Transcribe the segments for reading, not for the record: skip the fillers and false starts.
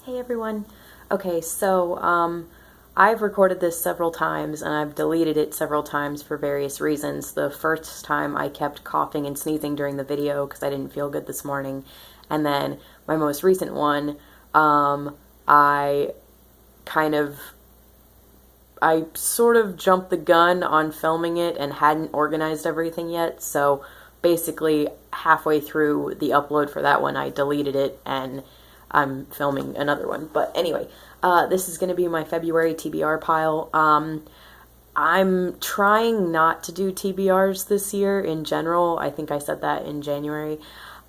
Hey everyone. Okay, so I've recorded this several times and I've deleted it several times for various reasons. The first time I kept coughing and sneezing during the video because I didn't feel good this morning. And then my most recent one, I kind of I sort of jumped the gun on filming it and hadn't organized everything yet, so basically halfway through the upload for that one I deleted it and I'm filming another one. But anyway, this is going to be my February TBR pile. I'm trying not to do TBRs this year in general. I think I said that in January.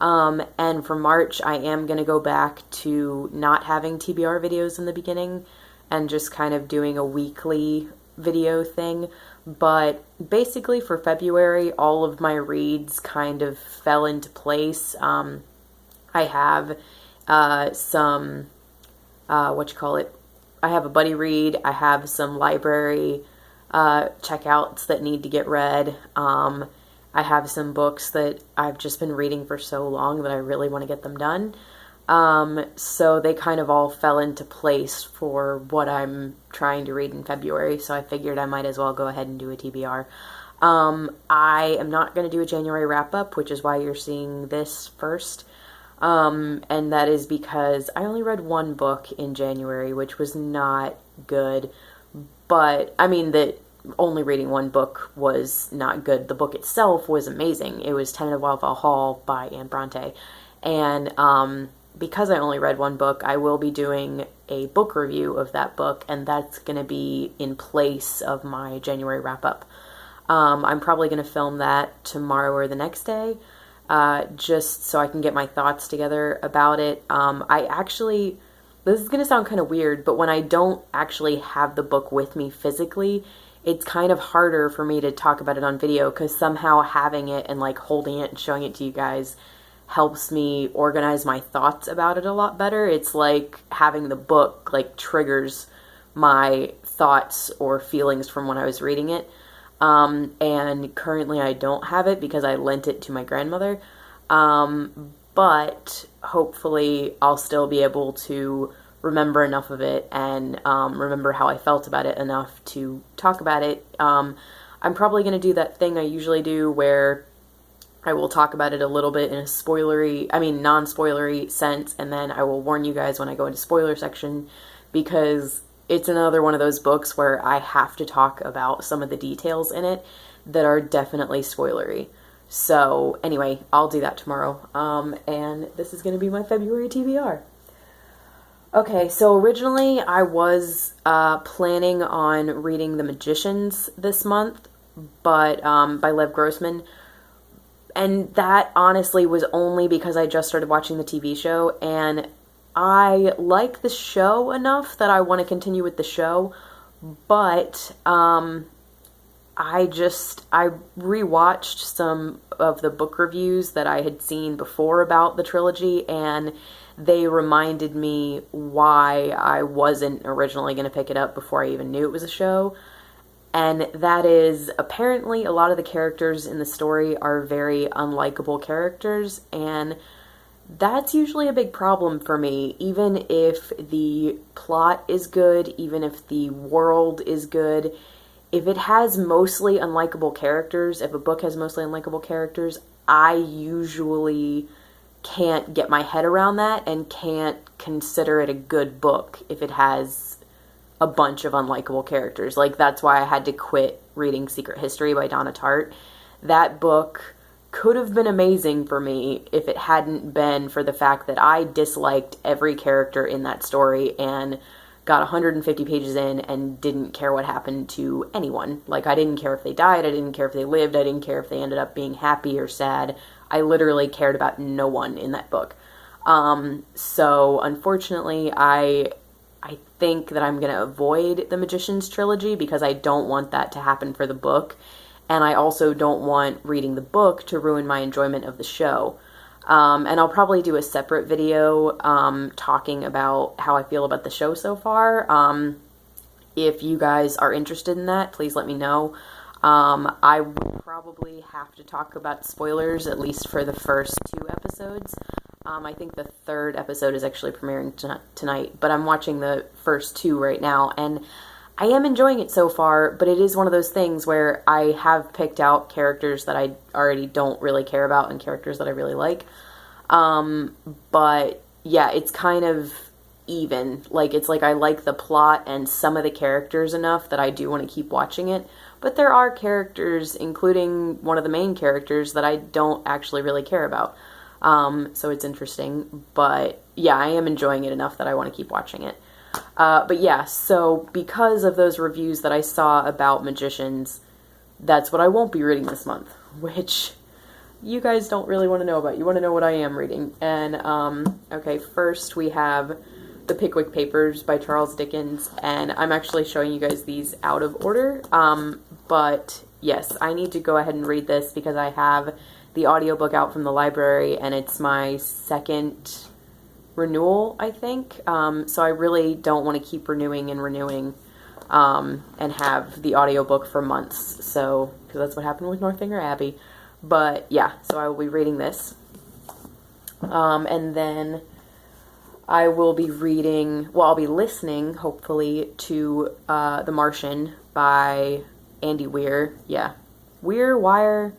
And for March, I am going to go back to not having TBR videos in the beginning and just kind of doing a weekly video thing. But basically for February, all of my reads kind of fell into place. I have some, I have a buddy read, I have some library checkouts that need to get read. I have some books that I've just been reading for so long that I really want to get them done. So they kind of all fell into place for what I'm trying to read in February, so I figured I might as well go ahead and do a TBR. I am not going to do a January wrap-up, which is why you're seeing this first. And that is because I only read one book in January, which was not good. But, I mean, that only reading one book was not good. The book itself was amazing. It was Tenant of Wildfell Hall by Anne Bronte. And, because I only read one book, I will be doing a book review of that book, and that's going to be in place of my January wrap-up. I'm probably going to film that tomorrow or the next day. Just so I can get my thoughts together about it. This is going to sound kind of weird, but when I don't actually have the book with me physically, it's kind of harder for me to talk about it on video, because somehow having it and like holding it and showing it to you guys helps me organize my thoughts about it a lot better. It's like having the book like triggers my thoughts or feelings from when I was reading it. And currently I don't have it because I lent it to my grandmother. But hopefully I'll still be able to remember enough of it and remember how I felt about it enough to talk about it. I'm probably going to do that thing I usually do where I will talk about it a little bit in a non-spoilery sense, and then I will warn you guys when I go into spoiler section, because it's another one of those books where I have to talk about some of the details in it that are definitely spoilery. So anyway, I'll do that tomorrow. And this is going to be my February TBR. Okay, so originally I was planning on reading The Magicians this month, but by Lev Grossman. And that honestly was only because I just started watching the TV show, and I like the show enough that I want to continue with the show, but I rewatched some of the book reviews that I had seen before about the trilogy, and they reminded me why I wasn't originally going to pick it up before I even knew it was a show. And that is, apparently a lot of the characters in the story are very unlikable characters, and that's usually a big problem for me. Even if the plot is good, even if the world is good, if it has mostly unlikable characters, if a book has mostly unlikable characters, I usually can't get my head around that and can't consider it a good book if it has a bunch of unlikable characters. Like, that's why I had to quit reading Secret History by Donna Tartt. That book could have been amazing for me if it hadn't been for the fact that I disliked every character in that story and got 150 pages in and didn't care what happened to anyone. Like, I didn't care if they died, I didn't care if they lived, I didn't care if they ended up being happy or sad. I literally cared about no one in that book. So unfortunately, I think that I'm going to avoid the Magicians trilogy because I don't want that to happen for the book. And I also don't want reading the book to ruin my enjoyment of the show. And I'll probably do a separate video talking about how I feel about the show so far. If you guys are interested in that, please let me know. I will probably have to talk about spoilers, at least for the first 2 episodes. I think the third episode is actually premiering tonight, but I'm watching the first two right now, and I am enjoying it so far, but it is one of those things where I have picked out characters that I already don't really care about and characters that I really like. But yeah, it's kind of even. Like, it's like I like the plot and some of the characters enough that I do want to keep watching it. But there are characters, including one of the main characters, that I don't actually really care about. So it's interesting. But yeah, I am enjoying it enough that I want to keep watching it. But yeah, so because of those reviews that I saw about Magicians, that's what I won't be reading this month, which you guys don't really want to know about. You want to know what I am reading. And, okay, first we have The Pickwick Papers by Charles Dickens, and I'm actually showing you guys these out of order. But yes, I need to go ahead and read this because I have the audiobook out from the library, and it's my second renewal, I think. So I really don't want to keep renewing and renewing and have the audiobook for months. So, because that's what happened with Northanger Abbey. But yeah, so I will be reading this. And then I will be reading, well, I'll be listening, hopefully, to The Martian by Andy Weir. Yeah. Wire.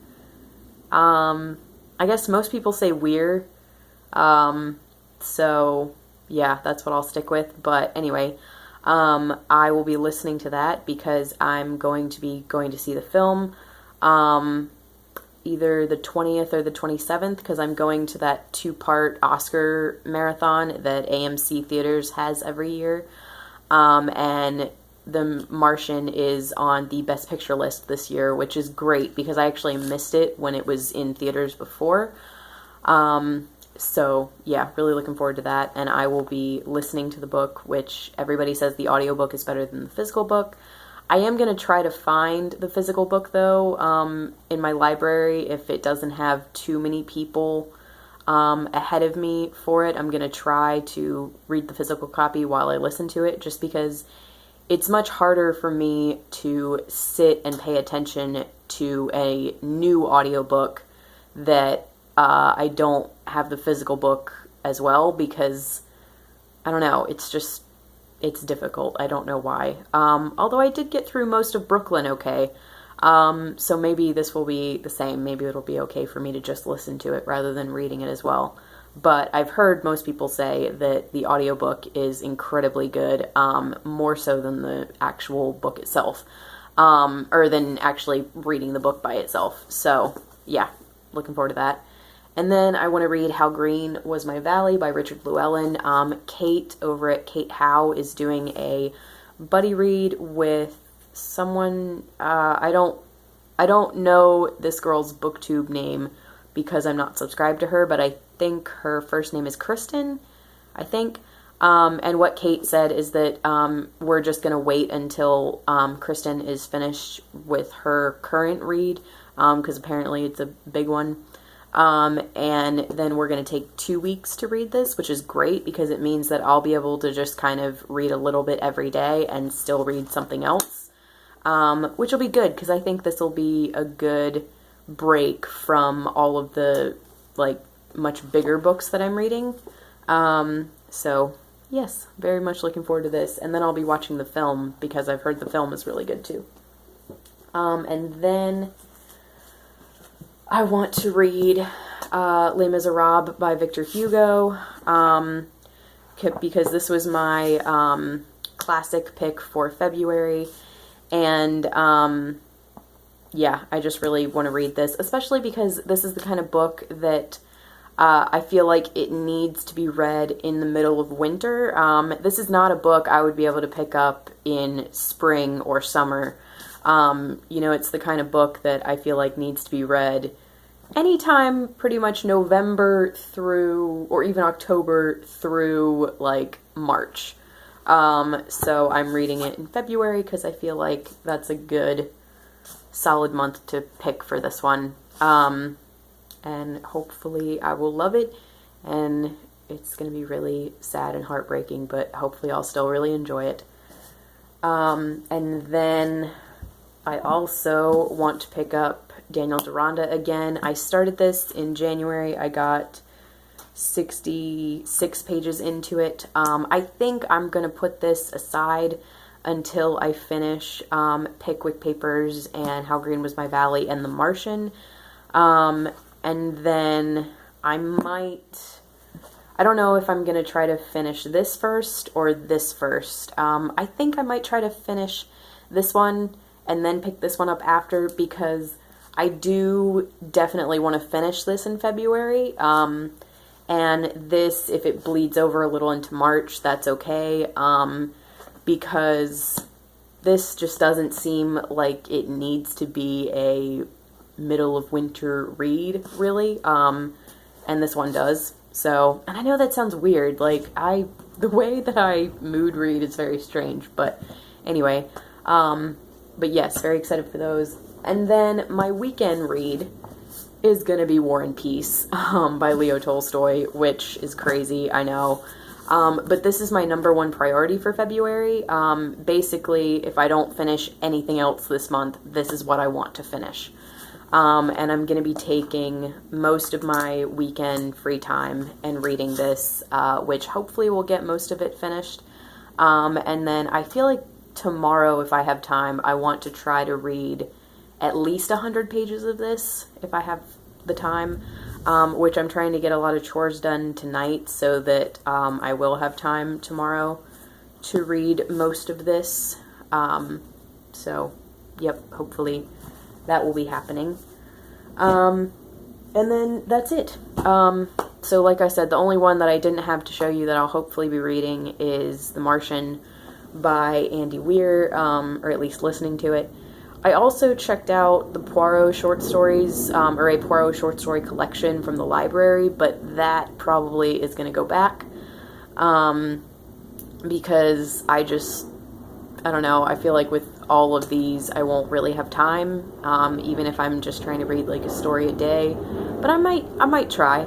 I guess most people say Weir. So yeah, that's what I'll stick with. But anyway, I will be listening to that because I'm going to be going to see the film, either the 20th or the 27th, because I'm going to that 2-part Oscar marathon that AMC Theaters has every year. And The Martian is on the Best Picture list this year, which is great because I actually missed it when it was in theaters before. So yeah, really looking forward to that. And I will be listening to the book, which everybody says the audiobook is better than the physical book. I am going to try to find the physical book, though, in my library. If it doesn't have too many people ahead of me for it, I'm going to try to read the physical copy while I listen to it, just because it's much harder for me to sit and pay attention to a new audiobook that I don't have the physical book as well, because, I don't know, it's difficult. I don't know why. Although I did get through most of Brooklyn okay. So maybe this will be the same. Maybe it'll be okay for me to just listen to it rather than reading it as well. But I've heard most people say that the audiobook is incredibly good, more so than the actual book itself, or than actually reading the book by itself. So yeah, looking forward to that. And then I want to read How Green Was My Valley by Richard Llewellyn. Kate over at Kate Howe is doing a buddy read with someone. I don't know this girl's booktube name because I'm not subscribed to her, but I think her first name is Kristen, I think. And what Kate said is that we're just going to wait until Kristen is finished with her current read, because apparently it's a big one. And then we're going to take 2 weeks to read this, which is great because it means that I'll be able to just kind of read a little bit every day and still read something else, which will be good because I think this will be a good break from all of the, like, much bigger books that I'm reading. So yes, very much looking forward to this. And then I'll be watching the film because I've heard the film is really good too. And then I want to read Les Miserables by Victor Hugo, because this was my classic pick for February, and yeah, I just really want to read this, especially because this is the kind of book that I feel like it needs to be read in the middle of winter. This is not a book I would be able to pick up in spring or summer. You know, it's the kind of book that I feel like needs to be read anytime pretty much November through, or even October through, like, March. So I'm reading it in February because I feel like that's a good, solid month to pick for this one. And hopefully I will love it, and it's going to be really sad and heartbreaking, but hopefully I'll still really enjoy it. And then I also want to pick up Daniel Deronda again. I started this in January. I got 66 pages into it. I think I'm going to put this aside until I finish Pickwick Papers and How Green Was My Valley and The Martian. And then I don't know if I'm going to try to finish this first or this first. I think I might try to finish this one and then pick this one up after, because I do definitely want to finish this in February. And this, if it bleeds over a little into March, that's okay. Because this just doesn't seem like it needs to be a middle of winter read, really. And this one does. So, and I know that sounds weird. Like, the way that I mood read is very strange. But anyway, but yes, very excited for those. And then my weekend read is going to be War and Peace by Leo Tolstoy, which is crazy, I know. But this is my #1 priority for February. Basically, if I don't finish anything else this month, this is what I want to finish. And I'm going to be taking most of my weekend free time and reading this, which hopefully will get most of it finished. And then I feel like tomorrow, if I have time, I want to try to read at least 100 pages of this, if I have the time, which I'm trying to get a lot of chores done tonight so that I will have time tomorrow to read most of this. So, yep, hopefully that will be happening. And then that's it. So like I said, the only one that I didn't have to show you that I'll hopefully be reading is The Martian by Andy Weir, or at least listening to it. I also checked out the Poirot short stories, or a Poirot short story collection from the library, but that probably is going to go back, because I don't know, I feel like with all of these, I won't really have time, even if I'm just trying to read like a story a day, but I might try.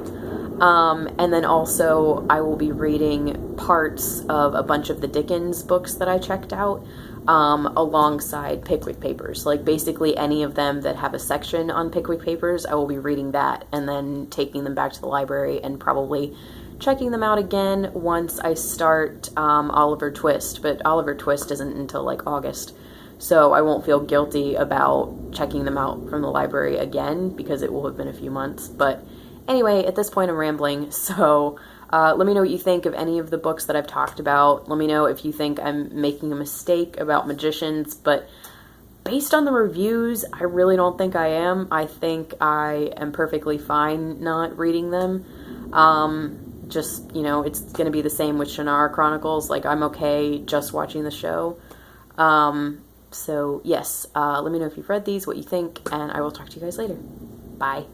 And then also I will be reading parts of a bunch of the Dickens books that I checked out, alongside Pickwick Papers. Like basically any of them that have a section on Pickwick Papers, I will be reading that and then taking them back to the library and probably checking them out again once I start Oliver Twist. But Oliver Twist isn't until like August, so I won't feel guilty about checking them out from the library again because it will have been a few months. But anyway, at this point I'm rambling, so let me know what you think of any of the books that I've talked about. Let me know if you think I'm making a mistake about Magicians, but based on the reviews, I really don't think I am. I think I am perfectly fine not reading them. Just, you know, it's going to be the same with Shannara Chronicles. Like, I'm okay just watching the show. So, yes, let me know if you've read these, what you think, and I will talk to you guys later. Bye.